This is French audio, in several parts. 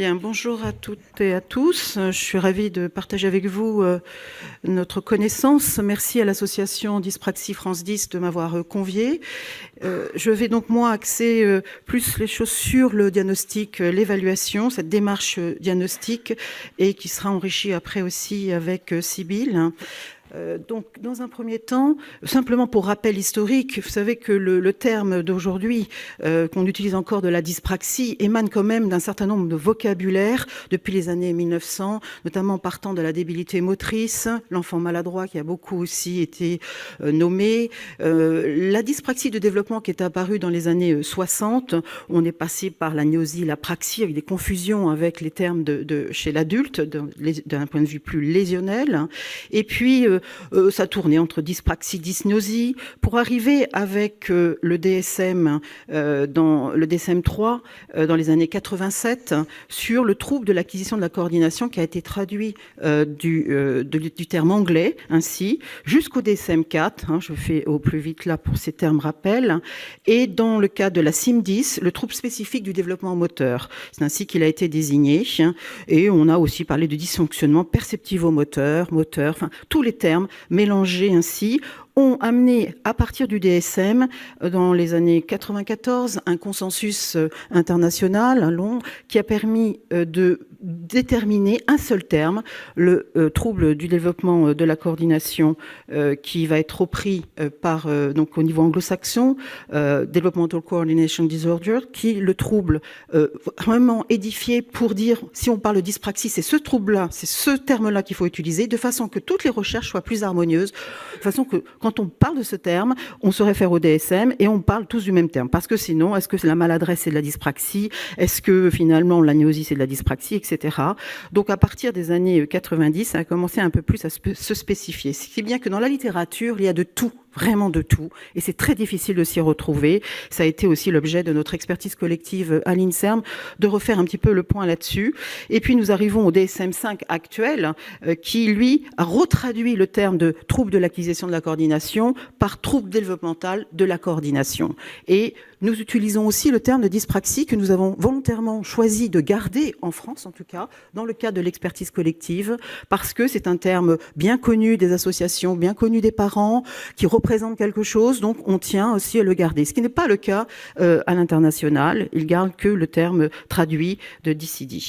Bien, bonjour à toutes et à tous. Je suis ravie de partager avec vous notre connaissance. Merci à l'association Dyspraxie France 10 de m'avoir conviée. Je vais donc, moi, axer plus les choses sur le diagnostic, l'évaluation, cette démarche diagnostique, et qui sera enrichie après aussi avec Sybille. Donc, dans un premier temps, simplement pour rappel historique, vous savez que le terme d'aujourd'hui, qu'on utilise encore de la dyspraxie, émane quand même d'un certain nombre de vocabulaires depuis les années 1900, notamment partant de la débilité motrice, l'enfant maladroit qui a beaucoup aussi été nommé, la dyspraxie de développement qui est apparue dans les années 60, on est passé par l'agnose, la praxie, avec des confusions avec les termes chez l'adulte, d'un point de vue plus lésionnel, et puis ça tournait entre dyspraxie, dysgnosie, pour arriver avec le DSM, dans le DSM-3, dans les années 87, sur le trouble de l'acquisition de la coordination qui a été traduit du terme anglais, ainsi, jusqu'au DSM-4, je fais au plus vite là pour ces termes rappels, et dans le cas de la CIM-10, le trouble spécifique du développement moteur. C'est ainsi qu'il a été désigné, et on a aussi parlé de dysfonctionnement perceptivo-moteur, enfin, tous les termes mélangés ainsi ont amené, à partir du DSM, dans les années 94, un consensus international long qui a permis de déterminer un seul terme, le trouble du développement de la coordination, qui va être repris donc au niveau anglo-saxon, Developmental Coordination Disorder, qui le trouble vraiment édifié pour dire, si on parle de dyspraxie, c'est ce trouble-là, c'est ce terme-là qu'il faut utiliser, de façon que toutes les recherches soient plus harmonieuses, de façon que quand on parle de ce terme, on se réfère au DSM et on parle tous du même terme. Parce que sinon, est-ce que la maladresse c'est de la dyspraxie? Est-ce que finalement l'agnosie c'est de la dyspraxie, etc. Donc à partir des années 90, ça a commencé un peu plus à se spécifier. Ce qui est bien que dans la littérature, il y a de tout, vraiment de tout, et c'est très difficile de s'y retrouver. Ça a été aussi l'objet de notre expertise collective à l'INSERM, de refaire un petit peu le point là-dessus. Et puis nous arrivons au DSM-5 actuel, qui lui a retraduit le terme de trouble de l'acquisition de la coordination par trouble développemental de la coordination. Et nous utilisons aussi le terme de dyspraxie que nous avons volontairement choisi de garder, en France en tout cas, dans le cadre de l'expertise collective, parce que c'est un terme bien connu des associations, bien connu des parents, qui représente quelque chose, donc on tient aussi à le garder. Ce qui n'est pas le cas à l'international, ils gardent que le terme traduit de DCD.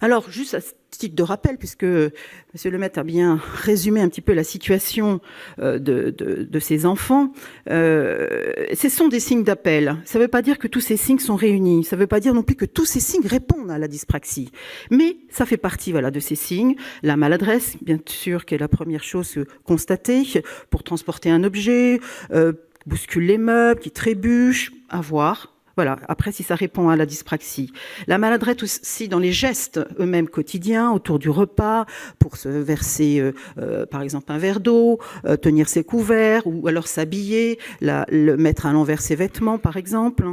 Alors, juste à titre de rappel, puisque M. Lemaitre a bien résumé un petit peu la situation de ces enfants, ce sont des signes d'appel. Ça ne veut pas dire que tous ces signes sont réunis. Ça ne veut pas dire non plus que tous ces signes répondent à la dyspraxie. Mais ça fait partie de ces signes. La maladresse, bien sûr, qui est la première chose constatée pour transporter un objet, bouscule les meubles, qui trébuche, à voir. Voilà, après, si ça répond à la dyspraxie. La maladresse aussi dans les gestes eux-mêmes quotidiens, autour du repas, pour se verser, par exemple, un verre d'eau, tenir ses couverts, ou alors s'habiller, le mettre à l'envers ses vêtements, par exemple.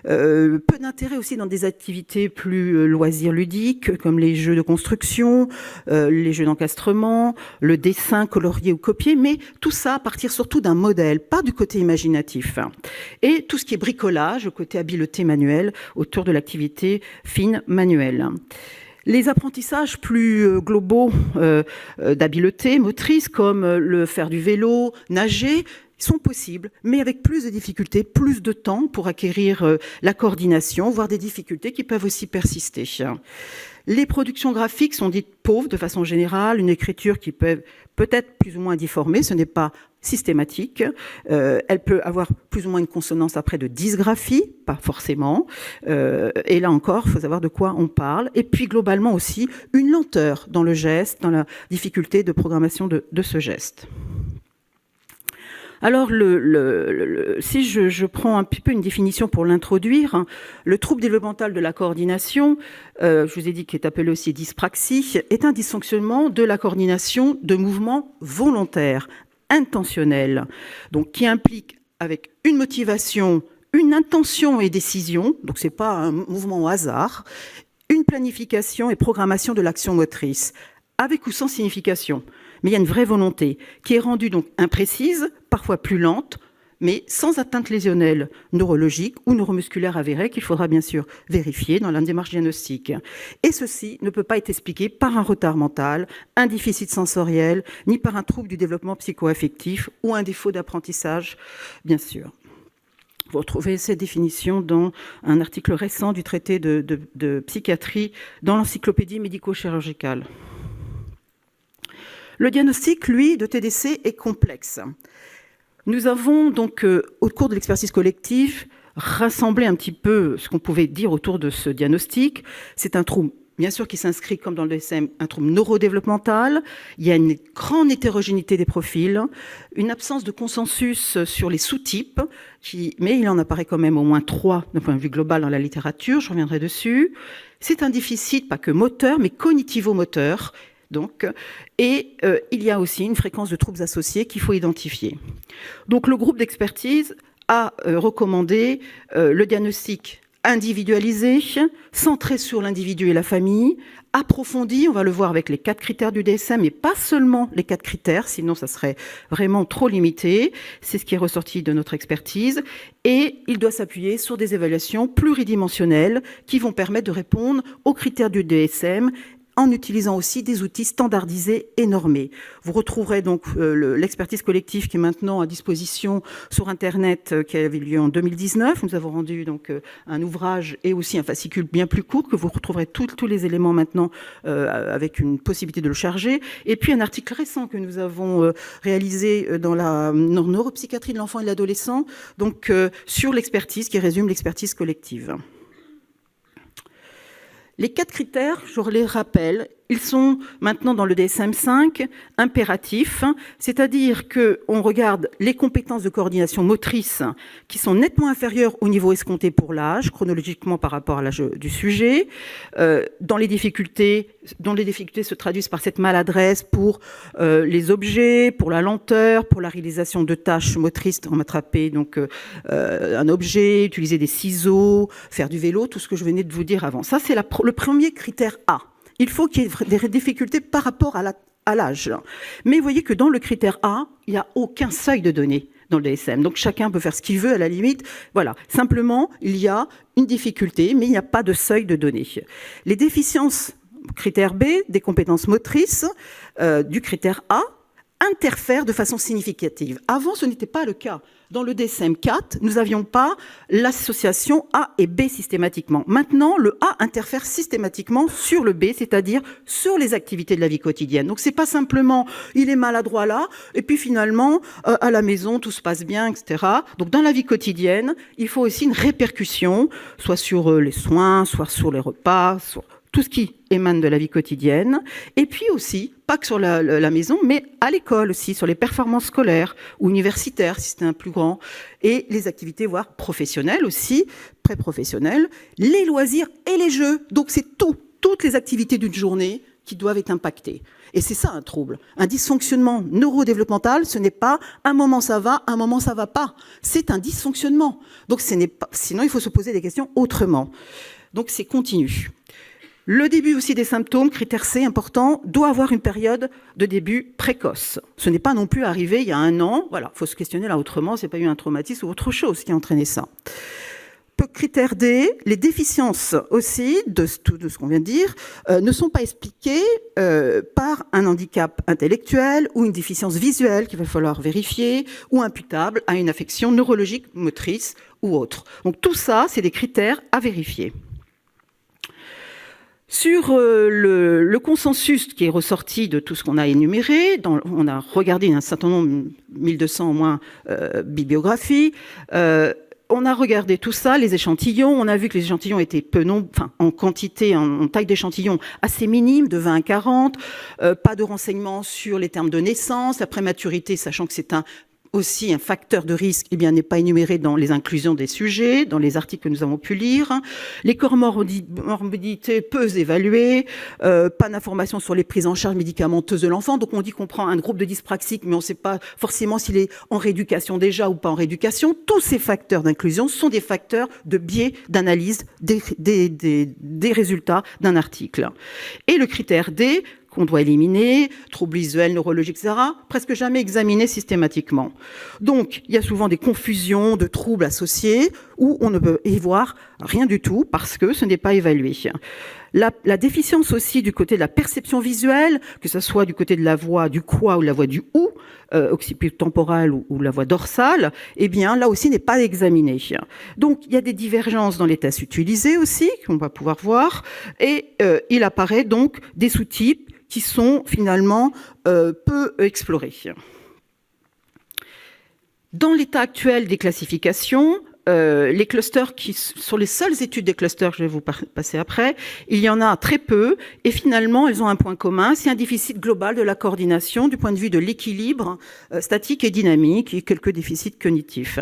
Peu d'intérêt aussi dans des activités plus loisirs ludiques, comme les jeux de construction, les jeux d'encastrement, le dessin colorié ou copié, mais tout ça à partir surtout d'un modèle, pas du côté imaginatif. Et tout ce qui est bricolage, le côté habileté manuelle, autour de l'activité fine manuelle. Les apprentissages plus globaux d'habileté motrice, comme le faire du vélo, nager, sont possibles, mais avec plus de difficultés, plus de temps pour acquérir la coordination, voire des difficultés qui peuvent aussi persister. Les productions graphiques sont dites pauvres de façon générale, une écriture qui peut être plus ou moins difformée, ce n'est pas systématique. Elle peut avoir plus ou moins une consonance après de dysgraphie, pas forcément. Et là encore, il faut savoir de quoi on parle. Et puis globalement aussi, une lenteur dans le geste, dans la difficulté de programmation de ce geste. Alors, si je prends un petit peu une définition pour l'introduire, le trouble développemental de la coordination, je vous ai dit qu'il est appelé aussi dyspraxie, est un dysfonctionnement de la coordination de mouvements volontaires, intentionnels, donc qui implique avec une motivation, une intention et décision, donc c'est pas un mouvement au hasard, une planification et programmation de l'action motrice, avec ou sans signification. Mais il y a une vraie volonté qui est rendue donc imprécise, parfois plus lente, mais sans atteinte lésionnelle neurologique ou neuromusculaire avérée qu'il faudra bien sûr vérifier dans la démarche diagnostique. Et ceci ne peut pas être expliqué par un retard mental, un déficit sensoriel, ni par un trouble du développement psycho-affectif ou un défaut d'apprentissage, bien sûr. Vous retrouvez cette définition dans un article récent du traité de psychiatrie dans l'encyclopédie médico-chirurgicale. Le diagnostic, lui, de TDC est complexe. Nous avons donc, au cours de l'expertise collective, rassemblé un petit peu ce qu'on pouvait dire autour de ce diagnostic. C'est un trouble, bien sûr, qui s'inscrit, comme dans le DSM, un trouble neurodéveloppemental. Il y a une grande hétérogénéité des profils, une absence de consensus sur les sous-types, mais il en apparaît quand même au moins 3 d'un point de vue global dans la littérature, je reviendrai dessus. C'est un déficit, pas que moteur, mais cognitivo-moteur. Donc, et il y a aussi une fréquence de troubles associés qu'il faut identifier. Donc le groupe d'expertise a recommandé le diagnostic individualisé, centré sur l'individu et la famille, approfondi, on va le voir avec les 4 critères du DSM, mais pas seulement les 4 critères, sinon ça serait vraiment trop limité. C'est ce qui est ressorti de notre expertise. Et il doit s'appuyer sur des évaluations pluridimensionnelles qui vont permettre de répondre aux critères du DSM en utilisant aussi des outils standardisés et normés. Vous retrouverez donc l'expertise collective qui est maintenant à disposition sur Internet, qui avait lieu en 2019. Nous avons rendu donc un ouvrage et aussi un fascicule bien plus court que vous retrouverez tous les éléments maintenant avec une possibilité de le charger. Et puis un article récent que nous avons réalisé dans la neuropsychiatrie de l'enfant et de l'adolescent, donc sur l'expertise qui résume l'expertise collective. Les 4 critères, je les rappelle, ils sont maintenant dans le DSM-5 impératifs, c'est-à-dire qu'on regarde les compétences de coordination motrice qui sont nettement inférieures au niveau escompté pour l'âge, chronologiquement par rapport à l'âge du sujet, dont les difficultés se traduisent par cette maladresse pour les objets, pour la lenteur, pour la réalisation de tâches motrices, en attraper donc un objet, utiliser des ciseaux, faire du vélo, tout ce que je venais de vous dire avant. Ça, c'est le premier critère A. Il faut qu'il y ait des difficultés par rapport à l'âge. Mais vous voyez que dans le critère A, il n'y a aucun seuil de données dans le DSM. Donc chacun peut faire ce qu'il veut à la limite. Voilà. Simplement, il y a une difficulté, mais il n'y a pas de seuil de données. Les déficiences, critère B, des compétences motrices du critère A, interfèrent de façon significative. Avant, ce n'était pas le cas. Dans le DSM-4, nous n'avions pas l'association A et B systématiquement. Maintenant, le A interfère systématiquement sur le B, c'est-à-dire sur les activités de la vie quotidienne. Donc, c'est pas simplement il est maladroit là, et puis finalement, à la maison, tout se passe bien, etc. Donc, dans la vie quotidienne, il faut aussi une répercussion, soit sur les soins, soit sur les repas, sur tout ce qui émane de la vie quotidienne, et puis aussi, pas que sur la maison, mais à l'école aussi, sur les performances scolaires ou universitaires, si c'était un plus grand, et les activités, voire professionnelles aussi, pré-professionnelles, les loisirs et les jeux. Donc c'est toutes les activités d'une journée qui doivent être impactées. Et c'est ça un trouble. Un dysfonctionnement neurodéveloppemental, ce n'est pas un moment ça va, un moment ça va pas. C'est un dysfonctionnement. Donc sinon il faut se poser des questions autrement. Donc c'est continu. Le début aussi des symptômes, critère C important, doit avoir une période de début précoce. Ce n'est pas non plus arrivé il y a 1 an. Voilà, il faut se questionner là autrement, c'est pas eu un traumatisme ou autre chose qui a entraîné ça. Critère D, les déficiences aussi de ce qu'on vient de dire ne sont pas expliquées par un handicap intellectuel ou une déficience visuelle qu'il va falloir vérifier ou imputable à une affection neurologique, motrice ou autre. Donc tout ça, c'est des critères à vérifier. Sur le consensus qui est ressorti de tout ce qu'on a énuméré, on a regardé un certain nombre, 1200 au moins, bibliographies, on a regardé tout ça, les échantillons, on a vu que les échantillons étaient en quantité, en taille d'échantillon assez minime, de 20 à 40, pas de renseignements sur les termes de naissance, la prématurité, sachant que c'est aussi un facteur de risque, n'est pas énuméré dans les inclusions des sujets, dans les articles que nous avons pu lire. Les comorbidités peu évaluées, pas d'informations sur les prises en charge médicamenteuses de l'enfant. Donc on dit qu'on prend un groupe de dyspraxiques, mais on ne sait pas forcément s'il est en rééducation déjà ou pas en rééducation. Tous ces facteurs d'inclusion sont des facteurs de biais d'analyse des résultats d'un article. Et le critère D qu'on doit éliminer, troubles visuels, neurologiques, etc., presque jamais examinés systématiquement. Donc, il y a souvent des confusions de troubles associés où on ne peut y voir rien du tout parce que ce n'est pas évalué. La déficience aussi du côté de la perception visuelle, que ce soit du côté de la voix du quoi ou la voix du ou, occipital-temporale ou la voix dorsale, eh bien, là aussi n'est pas examinée. Donc, il y a des divergences dans les tests utilisés aussi, qu'on va pouvoir voir, et il apparaît donc des sous-types qui sont finalement peu explorés. Dans l'état actuel des classifications, les clusters sur les seules études des clusters, je vais vous passer après, il y en a très peu et finalement elles ont un point commun, c'est un déficit global de la coordination du point de vue de l'équilibre statique et dynamique et quelques déficits cognitifs.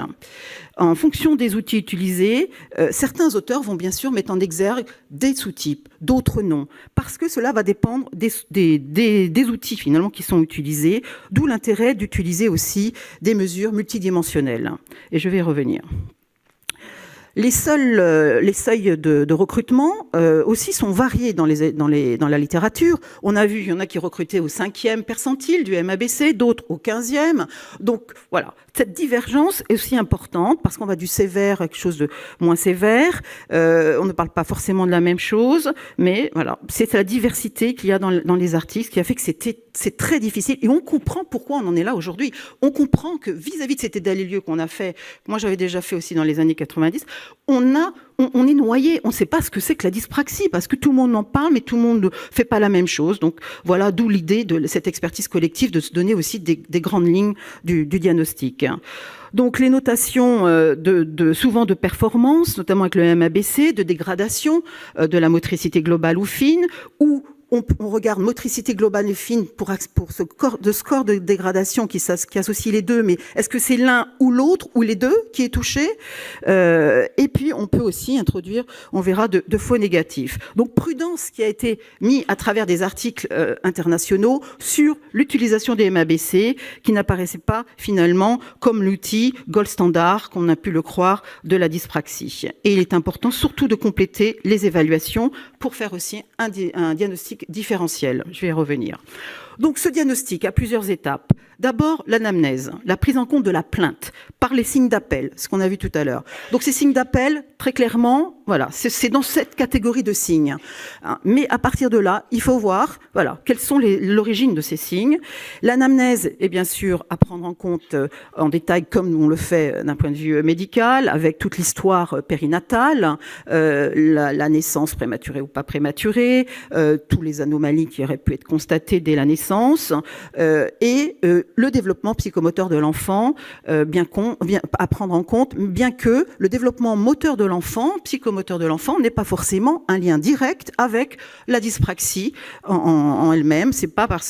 En fonction des outils utilisés, certains auteurs vont bien sûr mettre en exergue des sous-types, d'autres non, parce que cela va dépendre des outils finalement qui sont utilisés, d'où l'intérêt d'utiliser aussi des mesures multidimensionnelles. Et je vais y revenir. Les seuils de recrutement aussi sont variés dans la littérature. On a vu, il y en a qui recrutaient au 5e percentile du MABC, d'autres au 15e. Donc voilà, cette divergence est aussi importante parce qu'on va du sévère à quelque chose de moins sévère. On ne parle pas forcément de la même chose, mais voilà, c'est la diversité qu'il y a dans les articles qui a fait que c'est très difficile. Et on comprend pourquoi on en est là aujourd'hui. On comprend que vis-à-vis de cet état des lieux qu'on a fait, moi j'avais déjà fait aussi dans les années 90, on est noyé, on ne sait pas ce que c'est que la dyspraxie, parce que tout le monde en parle, mais tout le monde ne fait pas la même chose. Donc voilà, d'où l'idée de cette expertise collective, de se donner aussi des grandes lignes du diagnostic. Donc les notations souvent de performance, notamment avec le MABC, de dégradation de la motricité globale ou fine, ou on regarde motricité globale et fine pour ce score de dégradation qui associe les deux, mais est-ce que c'est l'un ou l'autre ou les deux qui est touché? Et puis on peut aussi introduire, on verra, de faux négatifs. Donc prudence qui a été mis à travers des articles internationaux sur l'utilisation des MABC qui n'apparaissait pas finalement comme l'outil gold standard, qu'on a pu le croire, de la dyspraxie. Et il est important surtout de compléter les évaluations pour faire aussi un diagnostic différentiel. Je vais y revenir. Donc ce diagnostic a plusieurs étapes. D'abord, l'anamnèse, la prise en compte de la plainte par les signes d'appel, ce qu'on a vu tout à l'heure. Donc ces signes d'appel, très clairement, voilà, c'est dans cette catégorie de signes. Mais à partir de là, il faut voir, voilà, quelles sont l'origine de ces signes. L'anamnèse est bien sûr à prendre en compte en détail, comme on le fait d'un point de vue médical, avec toute l'histoire périnatale, la naissance prématurée ou pas prématurée, tous les anomalies qui auraient pu être constatées dès la naissance, et le développement psychomoteur de l'enfant, bien à prendre en compte, bien que le développement moteur de l'enfant, psychomoteur de l'enfant, n'est pas forcément un lien direct avec la dyspraxie en elle-même. Il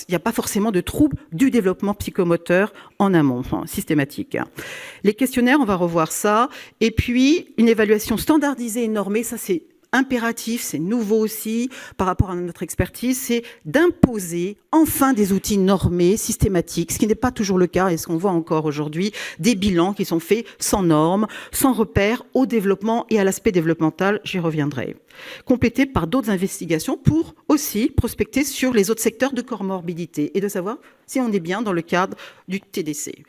n'y a pas forcément de trouble du développement psychomoteur en amont, systématique. Les questionnaires, on va revoir ça. Et puis, une évaluation standardisée et normée, ça c'est impératif, c'est nouveau aussi par rapport à notre expertise, c'est d'imposer enfin des outils normés, systématiques, ce qui n'est pas toujours le cas et ce qu'on voit encore aujourd'hui, des bilans qui sont faits sans normes, sans repères au développement et à l'aspect développemental, j'y reviendrai. Complétés par d'autres investigations pour aussi prospecter sur les autres secteurs de comorbidité et de savoir si on est bien dans le cadre du TDC.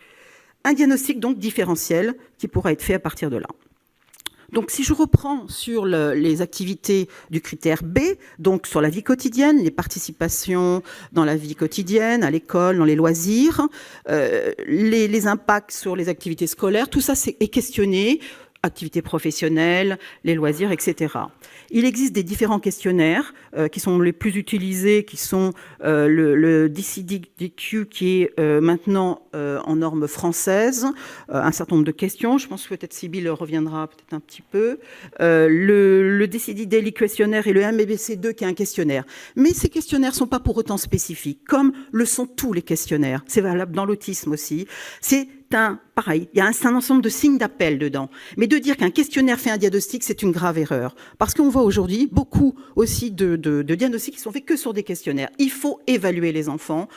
Un diagnostic donc différentiel qui pourra être fait à partir de là. Donc, si je reprends sur les activités du critère B, donc sur la vie quotidienne, les participations dans la vie quotidienne, à l'école, dans les loisirs, les impacts sur les activités scolaires, tout ça est questionné, activités professionnelles, les loisirs, etc. Il existe des différents questionnaires qui sont les plus utilisés, qui sont le DCDQ qui est maintenant en norme française, un certain nombre de questions. Je pense que peut-être Sybille reviendra peut-être un petit peu. Le DCD Daily Questionnaire et le MBBC2 qui est un questionnaire. Mais ces questionnaires ne sont pas pour autant spécifiques, comme le sont tous les questionnaires. C'est valable dans l'autisme aussi. C'est pareil, il y a un ensemble de signes d'appel dedans. Mais de dire qu'un questionnaire fait un diagnostic, c'est une grave erreur. Parce qu'on voit aujourd'hui beaucoup aussi de diagnostics qui sont faits que sur des questionnaires. Il faut évaluer les enfants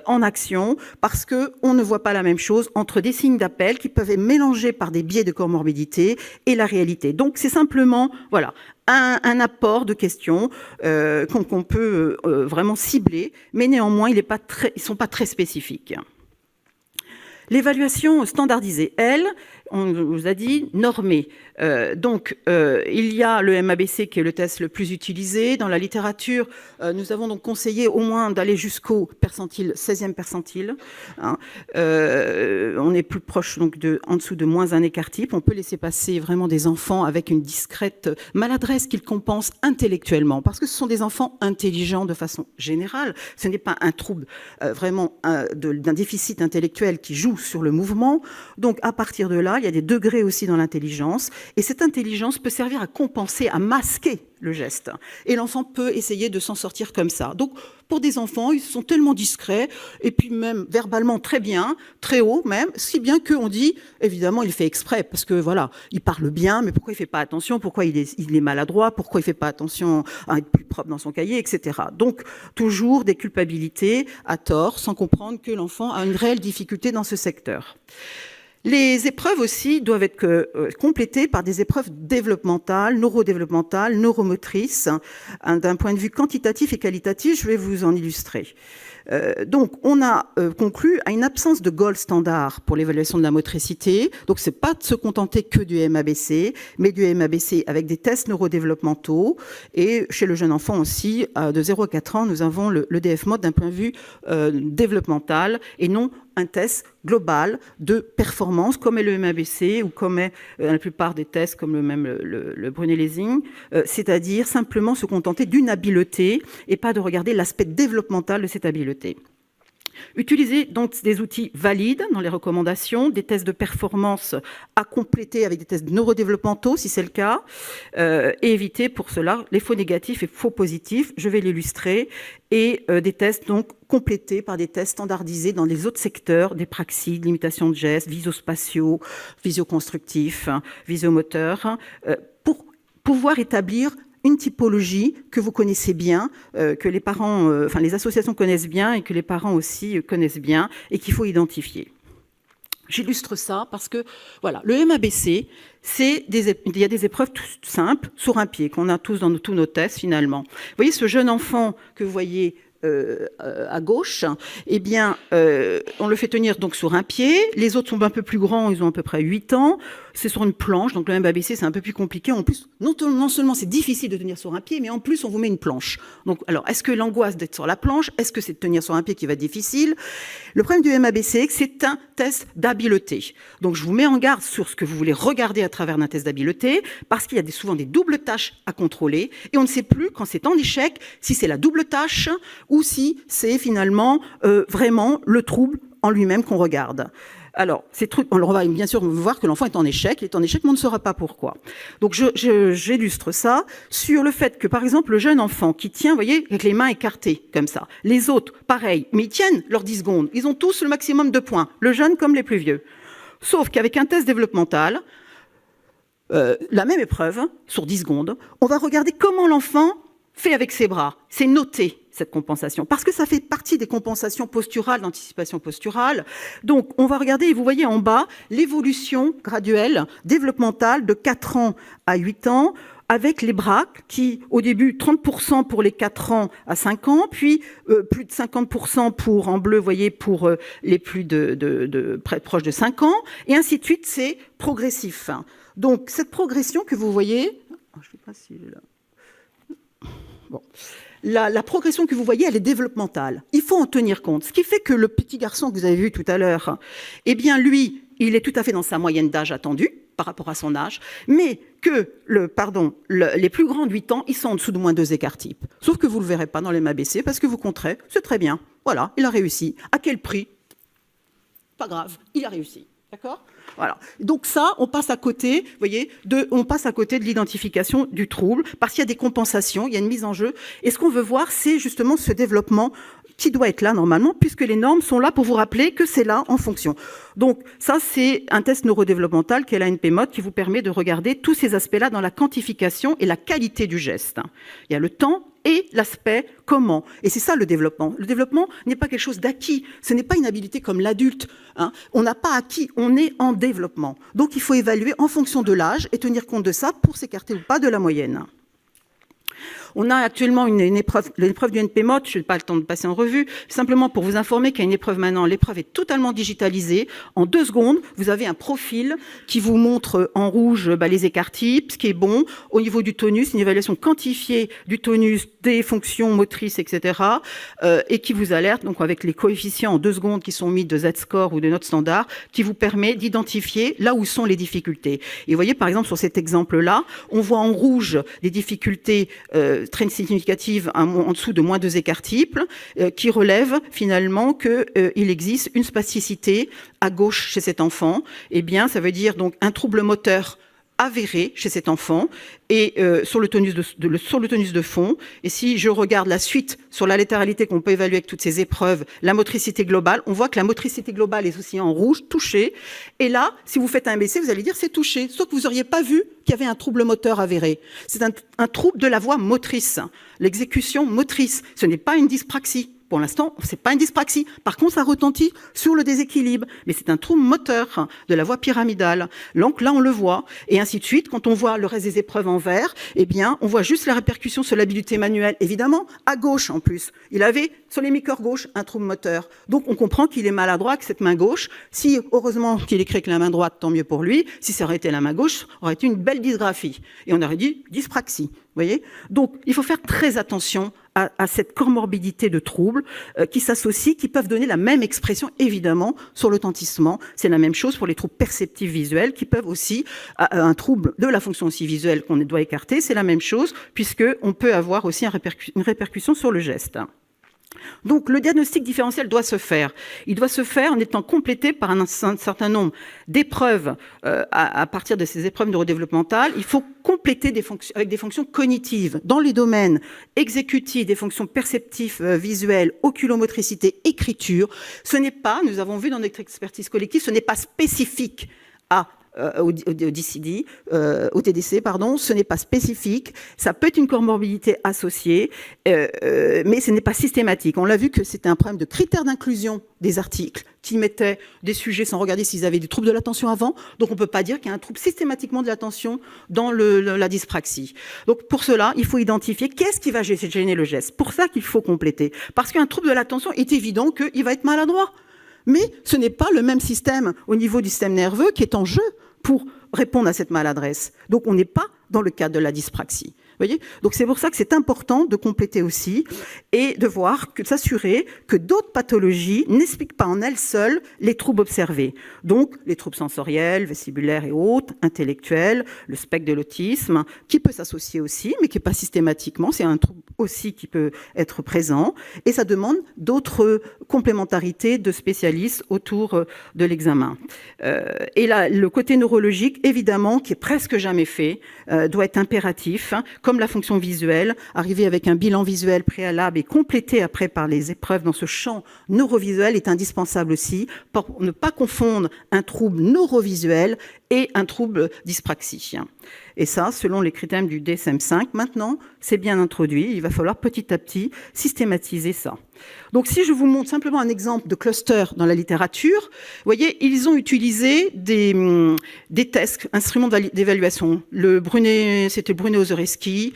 en action parce qu'on ne voit pas la même chose entre des signes d'appel qui peuvent être mélangés par des biais de comorbidité et la réalité. Donc c'est simplement, voilà, un apport de questions qu'on peut vraiment cibler, mais néanmoins, ils ne sont pas très spécifiques. L'évaluation standardisée, elle, on vous a dit, normée. Il y a le MABC qui est le test le plus utilisé. Dans la littérature, nous avons donc conseillé au moins d'aller jusqu'au percentile, 16e percentile. Hein. On est plus proche donc en dessous de moins un écart type. On peut laisser passer vraiment des enfants avec une discrète maladresse qu'ils compensent intellectuellement, parce que ce sont des enfants intelligents de façon générale. Ce n'est pas un trouble vraiment d'un déficit intellectuel qui joue sur le mouvement. Donc à partir de là, il y a des degrés aussi dans l'intelligence, et cette intelligence peut servir à compenser, à masquer le geste. Et l'enfant peut essayer de s'en sortir comme ça. Donc pour des enfants, ils sont tellement discrets, et puis même verbalement très bien, très haut même, si bien qu'on dit, évidemment, il fait exprès, parce que voilà, il parle bien, mais pourquoi il fait pas attention, pourquoi il est maladroit, pourquoi il fait pas attention à être plus propre dans son cahier, etc. Donc toujours des culpabilités à tort, sans comprendre que l'enfant a une réelle difficulté dans ce secteur. Les épreuves aussi doivent être complétées par des épreuves développementales, neurodéveloppementales, neuromotrices. D'un point de vue quantitatif et qualitatif, je vais vous en illustrer. Donc, on a conclu à une absence de gold standard pour l'évaluation de la motricité. Donc, c'est pas de se contenter que du MABC, mais du MABC avec des tests neurodéveloppementaux. Et chez le jeune enfant aussi, de 0 à 4 ans, nous avons le DF-MOD d'un point de vue développemental et non un test global de performance, comme est le MABC ou comme est la plupart des tests, comme le Brunet-Lésing, c'est-à-dire simplement se contenter d'une habileté et pas de regarder l'aspect développemental de cette habileté. Utiliser donc des outils valides dans les recommandations, des tests de performance à compléter avec des tests neurodéveloppementaux si c'est le cas, et éviter pour cela les faux négatifs et faux positifs, je vais l'illustrer, et des tests donc complétés par des tests standardisés dans les autres secteurs, des praxis, de l'imitation de gestes, visospatiaux, visioconstructifs, visiomoteurs, pour pouvoir établir une typologie que vous connaissez bien, que les parents, les associations connaissent bien et que les parents aussi connaissent bien et qu'il faut identifier. J'illustre ça parce que, voilà, le MABC, il y a des épreuves tout simples sur un pied qu'on a tous dans tous nos tests finalement. Vous voyez ce jeune enfant que vous voyez à gauche, eh bien, on le fait tenir donc sur un pied. Les autres sont un peu plus grands, ils ont à peu près 8 ans. C'est sur une planche, donc le MABC, c'est un peu plus compliqué. En plus, non seulement c'est difficile de tenir sur un pied, mais en plus, on vous met une planche. Donc, alors, est-ce que l'angoisse d'être sur la planche, est-ce que c'est de tenir sur un pied qui va être difficile? Le problème du MABC, c'est que c'est un test d'habileté. Donc, je vous mets en garde sur ce que vous voulez regarder à travers un test d'habileté, parce qu'il y a souvent des doubles tâches à contrôler, et on ne sait plus, quand c'est en échec, si c'est la double tâche ou si c'est finalement vraiment le trouble en lui-même qu'on regarde. Alors, on va bien sûr voir que l'enfant est en échec, mais on ne saura pas pourquoi. Donc, j'illustre ça sur le fait que, par exemple, le jeune enfant qui tient, vous voyez, avec les mains écartées, comme ça. Les autres, pareil, mais ils tiennent leurs 10 secondes. Ils ont tous le maximum de points, le jeune comme les plus vieux. Sauf qu'avec un test développemental, la même épreuve, sur 10 secondes, on va regarder comment l'enfant fait avec ses bras. C'est noté, cette compensation, parce que ça fait partie des compensations posturales, d'anticipation posturale. Donc, on va regarder, et vous voyez en bas, l'évolution graduelle, développementale de 4 ans à 8 ans, avec les bras qui, au début, 30% pour les 4 ans à 5 ans, puis plus de 50% pour, en bleu, vous voyez, pour les plus proches de 5 ans, et ainsi de suite, c'est progressif. Donc, cette progression que vous voyez, je ne sais pas si là. Bon. La progression que vous voyez, elle est développementale. Il faut en tenir compte. Ce qui fait que le petit garçon que vous avez vu tout à l'heure, eh bien, lui, il est tout à fait dans sa moyenne d'âge attendue par rapport à son âge, mais que les plus grands de 8 ans, ils sont en dessous de moins 2 écarts types. Sauf que vous ne le verrez pas dans les MABC parce que vous compterez, c'est très bien. Voilà, il a réussi. À quel prix? Pas grave, il a réussi. D'accord ? Voilà. Donc ça, on passe à côté, vous voyez, on passe à côté de l'identification du trouble, parce qu'il y a des compensations, il y a une mise en jeu. Et ce qu'on veut voir, c'est justement ce développement qui doit être là normalement, puisque les normes sont là pour vous rappeler que c'est là en fonction. Donc ça, c'est un test neurodéveloppemental qui est la NP-MOD qui vous permet de regarder tous ces aspects-là dans la quantification et la qualité du geste. Il y a le temps et l'aspect comment. Et c'est ça le développement. Le développement n'est pas quelque chose d'acquis. Ce n'est pas une habilité comme l'adulte. On n'a pas acquis, on est en développement. Donc il faut évaluer en fonction de l'âge et tenir compte de ça pour s'écarter ou pas de la moyenne. On a actuellement l'épreuve du NP-MOD, je n'ai pas le temps de passer en revue, simplement pour vous informer qu'il y a une épreuve maintenant, l'épreuve est totalement digitalisée. En 2 secondes, vous avez un profil qui vous montre en rouge les écarts types, ce qui est bon. Au niveau du tonus, une évaluation quantifiée du tonus, des fonctions motrices, etc. Et qui vous alerte, donc avec les coefficients en 2 secondes qui sont mis de Z-score ou de notes standard, qui vous permet d'identifier là où sont les difficultés. Et vous voyez, par exemple, sur cet exemple-là, on voit en rouge des difficultés très significative en dessous de moins 2 écarts types, qui relève finalement qu'il existe une spasticité à gauche chez cet enfant. Eh bien, ça veut dire donc un trouble moteur avéré chez cet enfant et sur le tonus de fond. Et si je regarde la suite sur la latéralité qu'on peut évaluer avec toutes ces épreuves, la motricité globale, on voit que la motricité globale est aussi en rouge, touchée. Et là, si vous faites un ABC, vous allez dire c'est touché. Sauf que vous n'auriez pas vu qu'il y avait un trouble moteur avéré. C'est un trouble de la voie motrice, l'exécution motrice. Ce n'est pas une dyspraxie. Pour l'instant, c'est pas une dyspraxie. Par contre, ça retentit sur le déséquilibre. Mais c'est un trouble moteur de la voie pyramidale. Donc là, on le voit. Et ainsi de suite. Quand on voit le reste des épreuves en vert, eh bien, on voit juste la répercussion sur l'habileté manuelle. Évidemment, à gauche en plus. Il avait, sur l'hémicorps gauche, un trouble moteur. Donc, on comprend qu'il est maladroit avec cette main gauche. Si, heureusement, qu'il écrit avec la main droite, tant mieux pour lui. Si ça aurait été la main gauche, ça aurait été une belle dysgraphie. Et on aurait dit dyspraxie. Vous voyez ? Donc, il faut faire très attention à cette comorbidité de troubles qui s'associent, qui peuvent donner la même expression, évidemment, sur l'autantissement. C'est la même chose pour les troubles perceptifs visuels, qui peuvent aussi, un trouble de la fonction aussi visuelle qu'on doit écarter, c'est la même chose, puisqu'on peut avoir aussi une répercussion sur le geste. Donc, le diagnostic différentiel doit se faire. Il doit se faire en étant complété par un certain nombre d'épreuves à partir de ces épreuves neurodéveloppementales. Il faut compléter avec des fonctions cognitives dans les domaines exécutifs, des fonctions perceptives, visuelles, oculomotricité, écriture. Ce n'est pas, nous avons vu dans notre expertise collective, ce n'est pas spécifique au DCD, au TDC, pardon, ce n'est pas spécifique, ça peut être une comorbidité associée, mais ce n'est pas systématique. On l'a vu que c'était un problème de critères d'inclusion des articles qui mettaient des sujets sans regarder s'ils avaient des troubles de l'attention avant, donc on ne peut pas dire qu'il y a un trouble systématiquement de l'attention dans la dyspraxie. Donc pour cela, il faut identifier qu'est-ce qui va gêner le geste. Pour ça qu'il faut compléter, parce qu'un trouble de l'attention est évident qu'il va être maladroit. Mais ce n'est pas le même système au niveau du système nerveux qui est en jeu pour répondre à cette maladresse. Donc on n'est pas dans le cadre de la dyspraxie. Voyez ? Donc c'est pour ça que c'est important de compléter aussi et de s'assurer que d'autres pathologies n'expliquent pas en elles seules les troubles observés. Donc les troubles sensoriels, vestibulaires et autres, intellectuels, le spectre de l'autisme, qui peut s'associer aussi, mais qui n'est pas systématiquement, c'est un trouble aussi qui peut être présent. Et ça demande d'autres complémentarités de spécialistes autour de l'examen. Et là, le côté neurologique, évidemment, qui est presque jamais fait, doit être impératif, comme la fonction visuelle, arriver avec un bilan visuel préalable et complété après par les épreuves dans ce champ neurovisuel est indispensable aussi pour ne pas confondre un trouble neurovisuel et un trouble dyspraxie. Et ça, selon les critères du DSM-5, maintenant, c'est bien introduit. Il va falloir petit à petit systématiser ça. Donc, si je vous montre simplement un exemple de cluster dans la littérature, vous voyez, ils ont utilisé des tests, instruments d'évaluation. C'était Brunet-Ozorowski.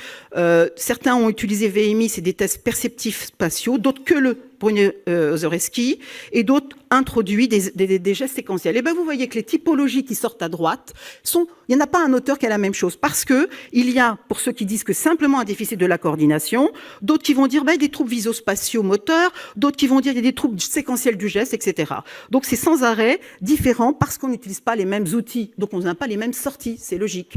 Certains ont utilisé VMI, c'est des tests perceptifs spatiaux, d'autres que le Brunet-Ozorowski, et d'autres introduit des gestes séquentiels. Et bien, vous voyez que les typologies qui sortent à droite il n'y en a pas un auteur qui a la même chose, parce que il y a, pour ceux qui disent que simplement un déficit de la coordination, d'autres qui vont dire, des troubles visospatiaux moteurs, d'autres qui vont dire, il y a des troubles séquentiels du geste, etc. Donc, c'est sans arrêt différent parce qu'on n'utilise pas les mêmes outils. Donc, on n'a pas les mêmes sorties. C'est logique.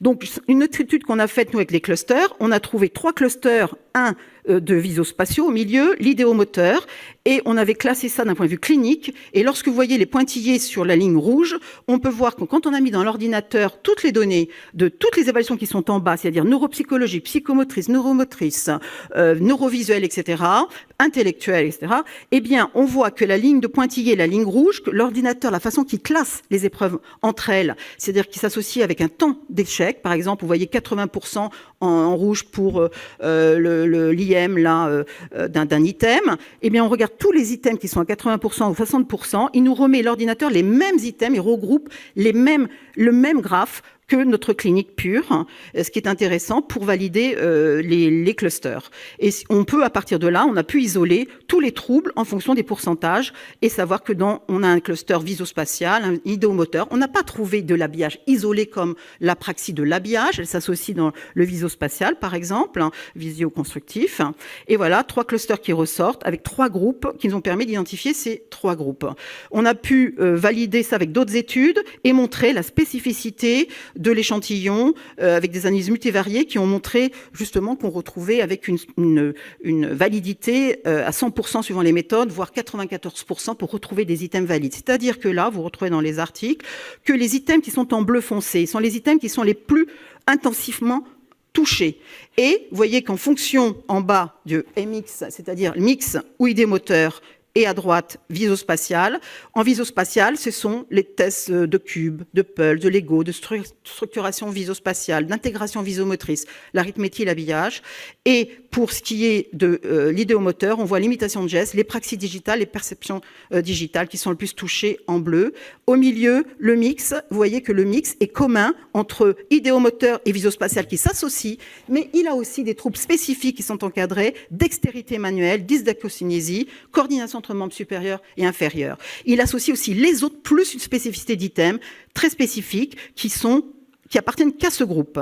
Donc, une autre étude qu'on a faite, nous, avec les clusters, on a trouvé 3 clusters un de visospatiaux au milieu, l'idéomoteur, et on avait classé ça d'un point de vue clinique. Et lorsque vous voyez les pointillés sur la ligne rouge, on peut voir que quand on a mis dans l'ordinateur toutes les données de toutes les évaluations qui sont en bas, c'est-à-dire neuropsychologique, psychomotrice, neuromotrice, neurovisuelle, etc., intellectuelle, etc., eh bien, on voit que la ligne de pointillés, la ligne rouge, que l'ordinateur, la façon qu'il classe les épreuves entre elles, c'est-à-dire qu'il s'associe avec un temps d'échec. Par exemple, vous voyez 80% en rouge pour l'IM d'un item. Eh bien, on regarde tous les items qui sont à 80% ou 60%. Il nous remet l'ordinateur les mêmes items, il regroupe le même graphe que notre clinique pure, ce qui est intéressant pour valider les clusters. Et on peut, à partir de là, on a pu isoler tous les troubles en fonction des pourcentages et savoir que on a un cluster visospatial, un idéomoteur. On n'a pas trouvé de l'habillage isolé comme l'apraxie de l'habillage. Elle s'associe dans le visospatial, par exemple, visio-constructif. Et voilà, 3 clusters qui ressortent avec 3 groupes qui nous ont permis d'identifier ces 3 groupes. On a pu valider ça avec d'autres études et montrer la spécificité de l'échantillon avec des analyses multivariées qui ont montré justement qu'on retrouvait avec une validité à 100% suivant les méthodes, voire 94% pour retrouver des items valides. C'est-à-dire que là, vous retrouvez dans les articles que les items qui sont en bleu foncé sont les items qui sont les plus intensivement touchés. Et vous voyez qu'en fonction en bas de MX, c'est-à-dire mix ou idéomoteur, et à droite, visospatial. En visospatial, ce sont les tests de cubes, de Peul, de Lego, de structuration visospatiale, d'intégration visomotrice, l'arithmétie, l'habillage. Et pour ce qui est de l'idéomoteur, on voit l'imitation de gestes, les praxies digitales, les perceptions digitales qui sont le plus touchées en bleu. Au milieu, le mix, vous voyez que le mix est commun entre idéomoteur et visospatial qui s'associent, mais il a aussi des troubles spécifiques qui sont encadrés, dextérité manuelle, dysdactyocinésie, coordination entre membres supérieurs et inférieurs. Il associe aussi les autres plus une spécificité d'items très spécifiques qui appartiennent qu'à ce groupe.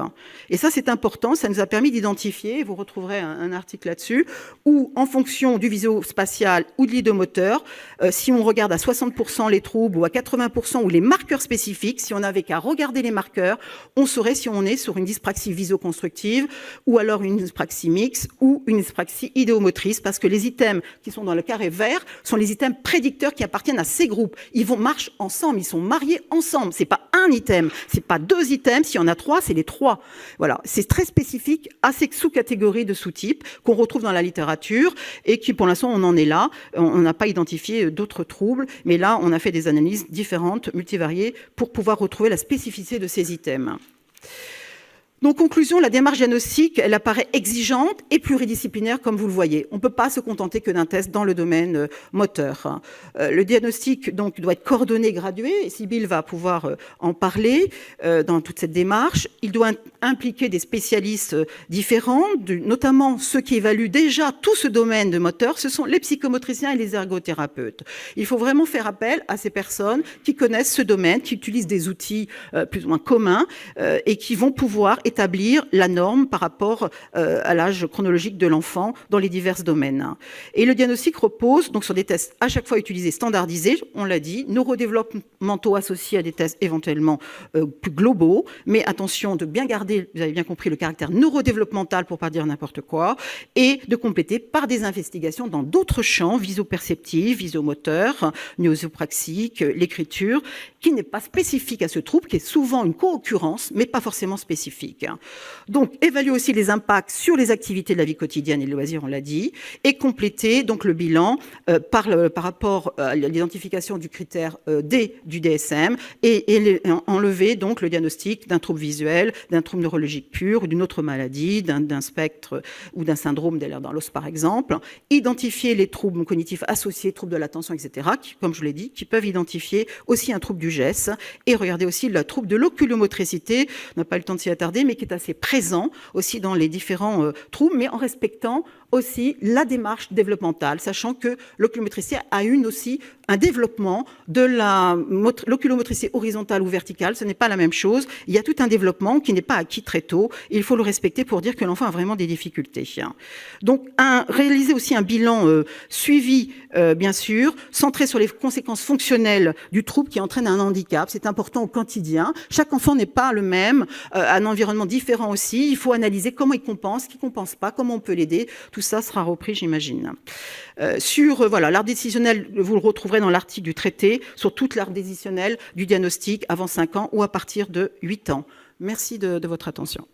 Et ça, c'est important, ça nous a permis d'identifier, vous retrouverez un article là-dessus, où en fonction du visospatial ou de l'idéomoteur, si on regarde à 60% les troubles ou à 80% ou les marqueurs spécifiques, si on n'avait qu'à regarder les marqueurs, on saurait si on est sur une dyspraxie visoconstructive ou alors une dyspraxie mixte ou une dyspraxie idéomotrice, parce que les items qui sont dans le carré vert sont les items prédicteurs qui appartiennent à ces groupes. Ils marchent ensemble, ils sont mariés ensemble. C'est pas un item, c'est pas 2 items. S'il y en a 3, c'est les 3. Voilà, c'est très spécifique à ces sous-catégories de sous-types qu'on retrouve dans la littérature et qui, pour l'instant, on en est là. On n'a pas identifié d'autres troubles, mais là, on a fait des analyses différentes, multivariées, pour pouvoir retrouver la spécificité de ces items. Donc, conclusion, la démarche diagnostique, elle apparaît exigeante et pluridisciplinaire, comme vous le voyez. On ne peut pas se contenter que d'un test dans le domaine moteur. Le diagnostic, donc, doit être coordonné et gradué, et Sybille va pouvoir en parler dans toute cette démarche. Il doit impliquer des spécialistes différents, notamment ceux qui évaluent déjà tout ce domaine de moteur, ce sont les psychomotriciens et les ergothérapeutes. Il faut vraiment faire appel à ces personnes qui connaissent ce domaine, qui utilisent des outils plus ou moins communs et qui vont pouvoir établir la norme par rapport à l'âge chronologique de l'enfant dans les divers domaines. Et le diagnostic repose donc sur des tests à chaque fois utilisés, standardisés, on l'a dit, neurodéveloppementaux associés à des tests éventuellement plus globaux, mais attention de bien garder, vous avez bien compris, le caractère neurodéveloppemental pour pas dire n'importe quoi, et de compléter par des investigations dans d'autres champs, visoperceptifs, visomoteur, nosopraxique, l'écriture, qui n'est pas spécifique à ce trouble, qui est souvent une co-occurrence, mais pas forcément spécifique. Donc, évaluer aussi les impacts sur les activités de la vie quotidienne et le loisir, on l'a dit, et compléter donc le bilan par rapport à l'identification du critère D du DSM et enlever donc le diagnostic d'un trouble visuel, d'un trouble neurologique pur ou d'une autre maladie, d'un spectre ou d'un syndrome d'Ehlers-Danlos par exemple, identifier les troubles cognitifs associés, troubles de l'attention, etc., qui, comme je l'ai dit, qui peuvent identifier aussi un trouble du geste et regarder aussi le trouble de l'oculomotricité, on n'a pas le temps de s'y attarder, mais qui est assez présent aussi dans les différents troubles, mais en respectant aussi la démarche développementale, sachant que l'oculomotricité a aussi un développement de l'oculomotricité horizontale ou verticale. Ce n'est pas la même chose. Il y a tout un développement qui n'est pas acquis très tôt. Il faut le respecter pour dire que l'enfant a vraiment des difficultés. Donc, réaliser aussi un bilan suivi, bien sûr, centré sur les conséquences fonctionnelles du trouble qui entraîne un handicap. C'est important au quotidien. Chaque enfant n'est pas le même, un environnement différent aussi. Il faut analyser comment il compense, qui ne compense pas, comment on peut l'aider. Tout ça sera repris, j'imagine. Sur l'art décisionnel, vous le retrouverez dans l'article du traité, sur toute l'art décisionnel du diagnostic avant 5 ans ou à partir de 8 ans. Merci de votre attention.